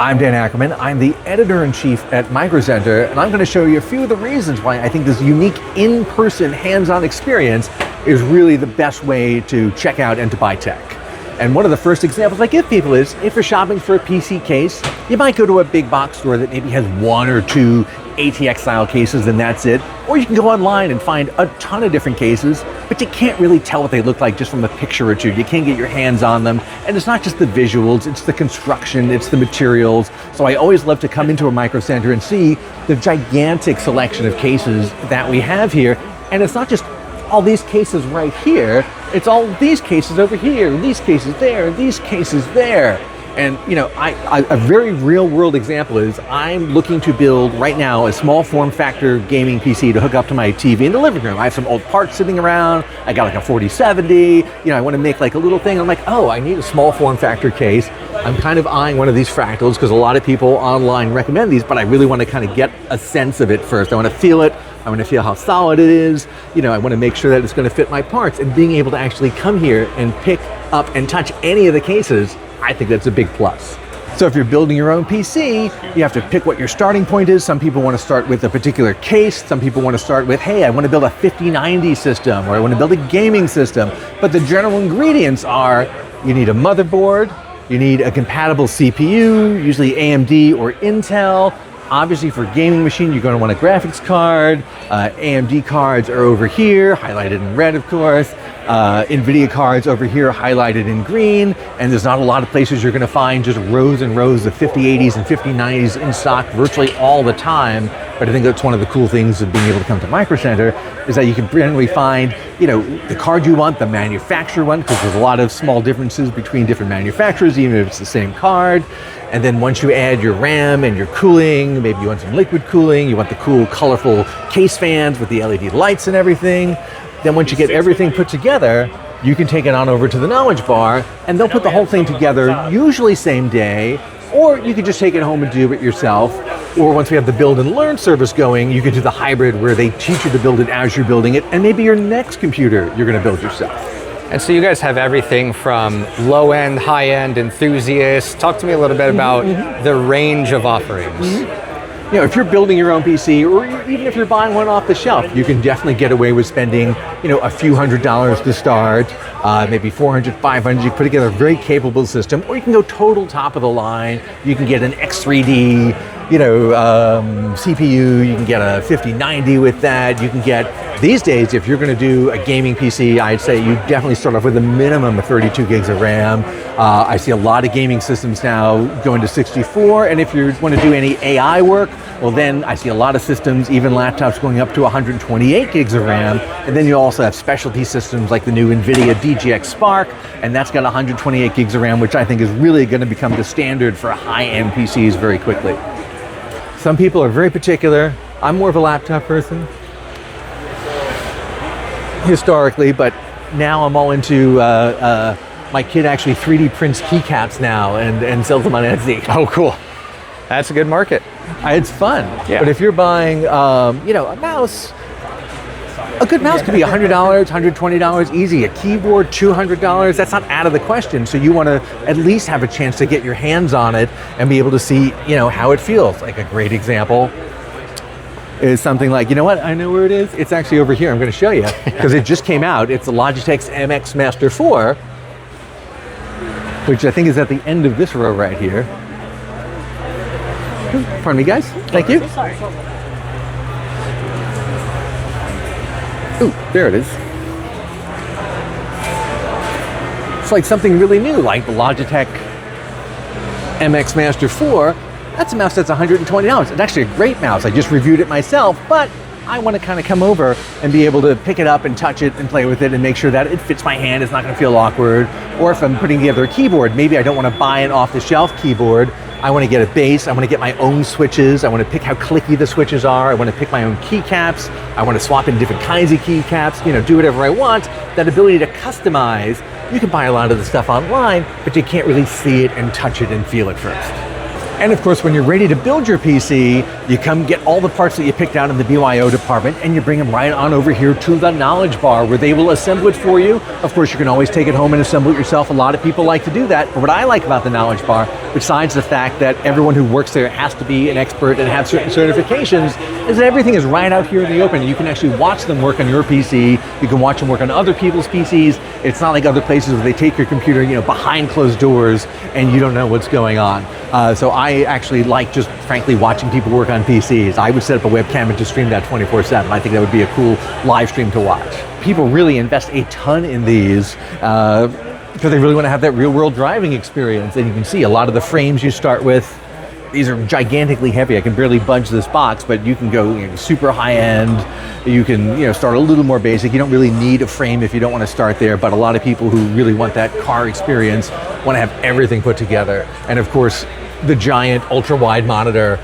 I'm Dan Ackerman. I'm the editor-in-chief at Micro Center, and I'm going to show you a few of the reasons why I think this unique in-person hands-on experience is really the best way to check out and to buy tech. And one of the first examples I give people is, if you're shopping for a PC case, you might go to a big box store that maybe has one or two ATX style cases and that's it. Or you can go online and find a ton of different cases, but you can't really tell what they look like just from a picture or two. You can't get your hands on them. And it's not just the visuals, it's the construction, it's the materials. So I always love to come into a Micro Center and see the gigantic selection of cases that we have here. And it's not just all these cases right here, it's all these cases over here, these cases there, these cases there. And you know, a very real world example is I'm looking to build right now a small form factor gaming PC to hook up to my TV in the living room. I have some old parts sitting around. I got like a 4070, you know, I want to make like a little thing. I'm like, oh, I need a small form factor case. I'm kind of eyeing one of these fractals because a lot of people online recommend these, but I really want to kind of get a sense of it first. I want to feel it. I want to feel how solid it is. You know, I want to make sure that it's going to fit my parts, and being able to actually come here and pick up and touch any of the cases, I think that's a big plus. So if you're building your own PC, you have to pick what your starting point is. Some people want to start with a particular case. Some people want to start with, hey, I want to build a 5090 system, or I want to build a gaming system. But the general ingredients are, you need a motherboard, you need a compatible CPU, usually AMD or Intel. Obviously for gaming machine, you're going to want a graphics card. AMD cards are over here, highlighted in red, of course. NVIDIA cards over here, highlighted in green. And there's not a lot of places you're going to find just rows and rows of 5080s and 5090s in stock virtually all the time. But I think that's one of the cool things of being able to come to Micro Center, is that you can generally find, you know, the card you want, the manufacturer one, because there's a lot of small differences between different manufacturers, even if it's the same card. And then once you add your RAM and your cooling, maybe you want some liquid cooling, you want the cool, colorful case fans with the LED lights and everything. Then once you get everything put together, you can take it on over to the Knowledge Bar, and they'll put the whole thing together, usually same day, or you can just take it home and do it yourself. Or once we have the build and learn service going, you can do the hybrid where they teach you to build it as you're building it, and maybe your next computer you're going to build yourself. And so you guys have everything from low-end, high-end, enthusiasts. Talk to me a little bit about the range of offerings. You know, if you're building your own PC, or even if you're buying one off the shelf, you can definitely get away with spending, you know, a few $100s to start, maybe $400, $500. You put together a very capable system, or you can go total top of the line. You can get an X3D, you know, CPU. You can get a 5090 with that. You can get, these days, if you're going to do a gaming PC, I'd say you definitely start off with a minimum of 32 gigs of RAM. I see a lot of gaming systems now going to 64, and if you want to do any AI work, well then I see a lot of systems, even laptops, going up to 128 gigs of RAM, and then you also have specialty systems like the new NVIDIA DGX Spark, and that's got 128 gigs of RAM, which I think is really going to become the standard for high-end PCs very quickly. Some people are very particular. I'm more of a laptop person, historically, but now I'm all into, my kid actually 3D prints keycaps now and sells them on Etsy. Oh, cool. That's a good market. It's fun. Yeah. But if you're buying, you know, a mouse, a good mouse could be $100, $120 easy. A keyboard, $200, that's not out of the question. So you want to at least have a chance to get your hands on it and be able to see, you know, how it feels. Like a great example is something like, you know what, I know where it is. It's actually over here. I'm going to show you because it just came out. It's the Logitech's MX Master 4, which I think is at the end of this row right here. Pardon me, guys. Thank you. Ooh, there it is. It's like something really new, like the Logitech MX Master 4. That's a mouse that's $120. It's actually a great mouse. I just reviewed it myself, but I want to kind of come over and be able to pick it up and touch it and play with it and make sure that it fits my hand, it's not going to feel awkward. Or if I'm putting together a keyboard, maybe I don't want to buy an off-the-shelf keyboard. I want to get a base, I want to get my own switches, I want to pick how clicky the switches are, I want to pick my own keycaps, I want to swap in different kinds of keycaps, you know, do whatever I want. That ability to customize, you can buy a lot of the stuff online, but you can't really see it and touch it and feel it first. And of course, when you're ready to build your PC, You come get all the parts that you picked out in the BYO department and you bring them right on over here to the Knowledge Bar where they will assemble it for you. Of course, you can always take it home and assemble it yourself. A lot of people like to do that. But what I like about the Knowledge Bar, besides the fact that everyone who works there has to be an expert and have certain certifications, is that everything is right out here in the open. You can actually watch them work on your PC. You can watch them work on other people's PCs. It's not like other places where they take your computer, behind closed doors and you don't know what's going on. So I actually like just frankly watching people work on PCs. I would set up a webcam and just stream that 24/7. I think that would be a cool live stream to watch. People really invest a ton in these because they really want to have that real world driving experience. And you can see a lot of the frames you start with, these are gigantically heavy. I can barely budge this box, but you can go super high end. You can start a little more basic. You don't really need a frame if you don't want to start there, but a lot of people who really want that car experience want to have everything put together. And of course, the giant ultra-wide monitor,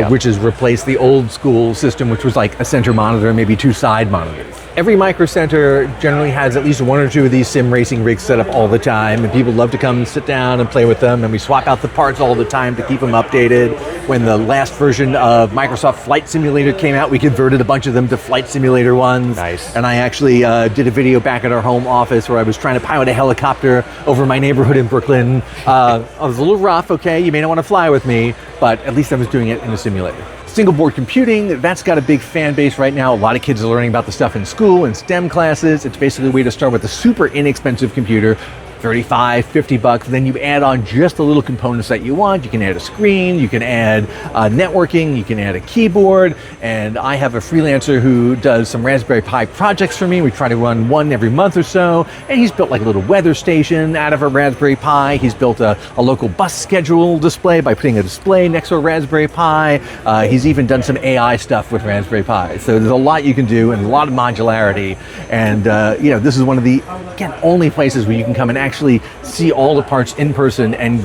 which has replaced the old school system, which was like a center monitor, maybe two side monitors. Every Micro Center generally has at least one or two of these sim racing rigs set up all the time, and people love to come and sit down and play with them, and we swap out the parts all the time to keep them updated. When the last version of Microsoft Flight Simulator came out, we converted a bunch of them to Flight Simulator ones. Nice. And I actually did a video back at our home office where I was trying to pilot a helicopter over my neighborhood in Brooklyn. I was a little rough, okay, you may not want to fly with me, but at least I was doing it in a simulator. Single board computing, that's got a big fan base right now. A lot of kids are learning about the stuff in school and STEM classes. It's basically a way to start with a super inexpensive computer, $35, $50. Then you add on just the little components that you want. You can add a screen, you can add networking, you can add a keyboard. And I have a freelancer who does some Raspberry Pi projects for me. We try to run one every month or so. And he's built like a little weather station out of a Raspberry Pi. He's built a local bus schedule display by putting a display next to a Raspberry Pi. He's even done some AI stuff with Raspberry Pi. So there's a lot you can do and a lot of modularity. And this is one of the, again, only places where you can come and actually see all the parts in person and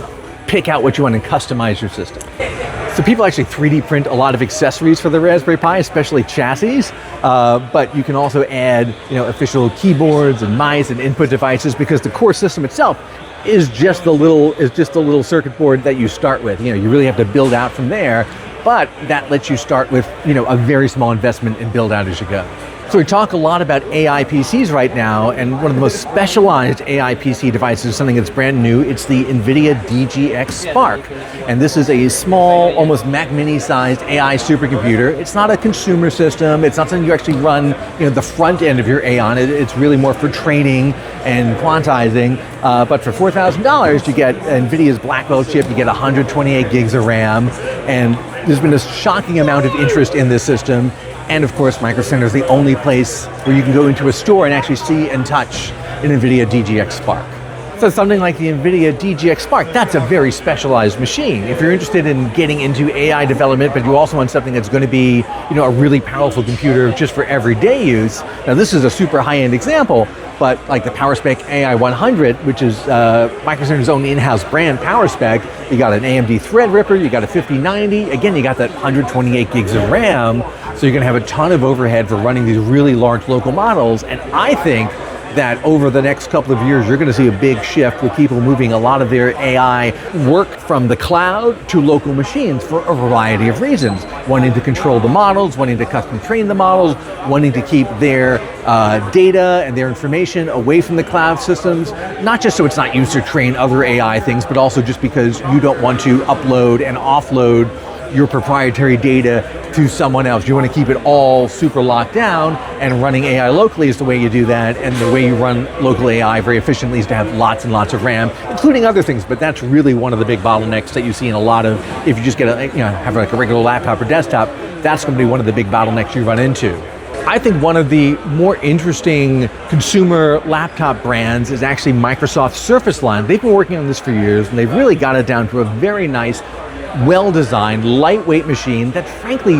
pick out what you want and customize your system. So people actually 3D print a lot of accessories for the Raspberry Pi, especially chassis, but you can also add official keyboards and mice and input devices because the core system itself is just the little circuit board that you start with. You really have to build out from there, but that lets you start with a very small investment and build out as you go. So we talk a lot about AI PCs right now, and one of the most specialized AI PC devices is something that's brand new. It's the NVIDIA DGX Spark. And this is a small, almost Mac Mini sized AI supercomputer. It's not a consumer system. It's not something you actually run the front end of your AI on. It's really more for training and quantizing. But for $4,000, you get NVIDIA's Blackwell chip, you get 128 gigs of RAM, and there's been a shocking amount of interest in this system. And of course, Micro Center is the only place where you can go into a store and actually see and touch an NVIDIA DGX Spark. So something like the NVIDIA DGX Spark, that's a very specialized machine. If you're interested in getting into AI development, but you also want something that's going to be, a really powerful computer just for everyday use. Now this is a super high-end example, but like the PowerSpec AI 100, which is Micro Center's own in-house brand PowerSpec, you got an AMD Threadripper, you got a 5090, again, you got that 128 gigs of RAM, so you're going to have a ton of overhead for running these really large local models, and I think that over the next couple of years, you're going to see a big shift with people moving a lot of their AI work from the cloud to local machines for a variety of reasons. Wanting to control the models, wanting to custom train the models, wanting to keep their data and their information away from the cloud systems, not just so it's not used to train other AI things, but also just because you don't want to upload and offload your proprietary data to someone else. You want to keep it all super locked down, and running AI locally is the way you do that, and the way you run local AI very efficiently is to have lots and lots of RAM, including other things, but that's really one of the big bottlenecks that you see in a lot of, if you just get have like a regular laptop or desktop, that's going to be one of the big bottlenecks you run into. I think one of the more interesting consumer laptop brands is actually Microsoft's Surface line. They've been working on this for years, and they've really got it down to a very nice, well-designed, lightweight machine that's frankly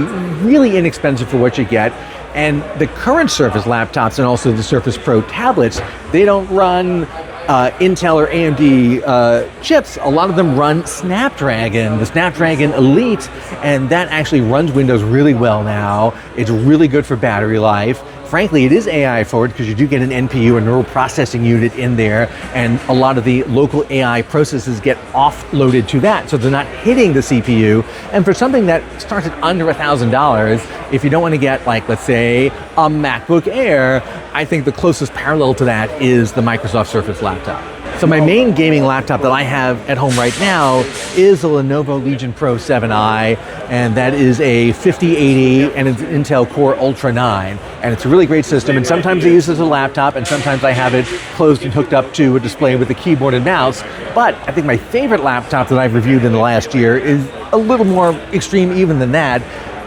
really inexpensive for what you get. And the current Surface laptops and also the Surface Pro tablets, they don't run Intel or AMD chips. A lot of them run Snapdragon, the Snapdragon Elite, and that actually runs Windows really well now. It's really good for battery life. frankly, it is AI forward because you do get an NPU, a neural processing unit in there, and a lot of the local AI processes get offloaded to that, so they're not hitting the CPU. And for something that starts at under $1,000, if you don't want to get, like, let's say, a MacBook Air, I think the closest parallel to that is the Microsoft Surface laptop. So my main gaming laptop that I have at home right now is a Lenovo Legion Pro 7i, and that is a 5080 and it's Intel Core Ultra 9. And it's a really great system, and sometimes I use it as a laptop, and sometimes I have it closed and hooked up to a display with a keyboard and mouse. But I think my favorite laptop that I've reviewed in the last year is a little more extreme even than that.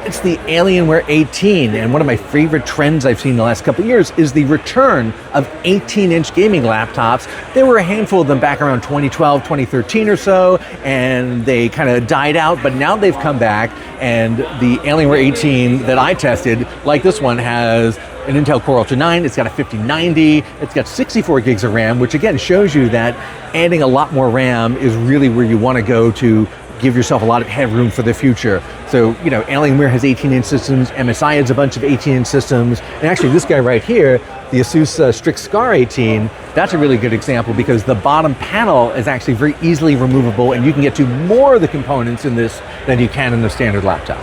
It's the Alienware 18, and one of my favorite trends I've seen in the last couple of years is the return of 18-inch gaming laptops. There were a handful of them back around 2012, 2013 or so, and they kind of died out, but now they've come back, and the Alienware 18 that I tested, like this one, has an Intel Core Ultra 9, it's got a 5090, it's got 64 gigs of RAM, which again shows you that adding a lot more RAM is really where you want to go to give yourself a lot of headroom for the future. So, you know, Alienware has 18-inch systems, MSI has a bunch of 18-inch systems, and actually this guy right here, the Asus Strix Scar 18, that's a really good example because the bottom panel is actually very easily removable, and you can get to more of the components in this than you can in the standard laptop.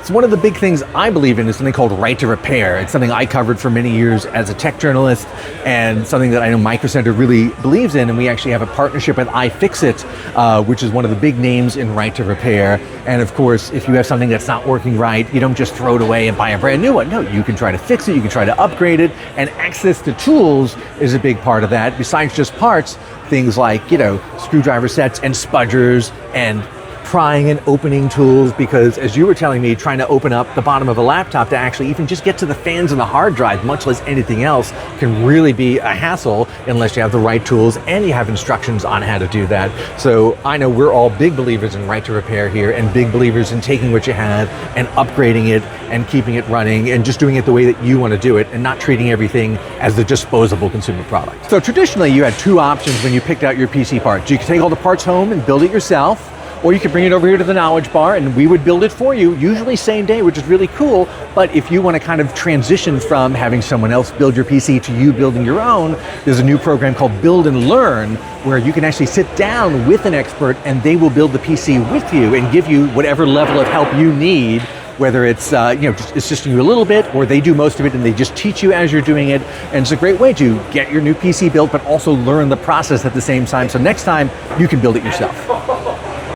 So one of the big things I believe in is something called right to repair. It's something I covered for many years as a tech journalist, and something that I know Micro Center really believes in, and we actually have a partnership with iFixit, which is one of the big names in right to repair. And of course, if you have something that's not working right, you don't just throw it away and buy a brand new one. No, you can try to fix it, you can try to upgrade it, and access to tools is a big part of that. Besides just parts, things like, you know, screwdriver sets and spudgers and prying and opening tools, because as you were telling me, trying to open up the bottom of a laptop to actually even just get to the fans and the hard drive, much less anything else, can really be a hassle unless you have the right tools and you have instructions on how to do that. So I know we're all big believers in right to repair here, and big believers in taking what you have and upgrading it and keeping it running and just doing it the way that you want to do it, and not treating everything as the disposable consumer product. So traditionally you had two options when you picked out your PC parts. You could take all the parts home and build it yourself, or you could bring it over here to the Knowledge Bar and we would build it for you, usually same day, which is really cool. But if you want to kind of transition from having someone else build your PC to you building your own, there's a new program called Build and Learn, where you can actually sit down with an expert and they will build the PC with you and give you whatever level of help you need, whether it's just assisting you a little bit, or they do most of it and they just teach you as you're doing it. And it's a great way to get your new PC built, but also learn the process at the same time. So next time you can build it yourself.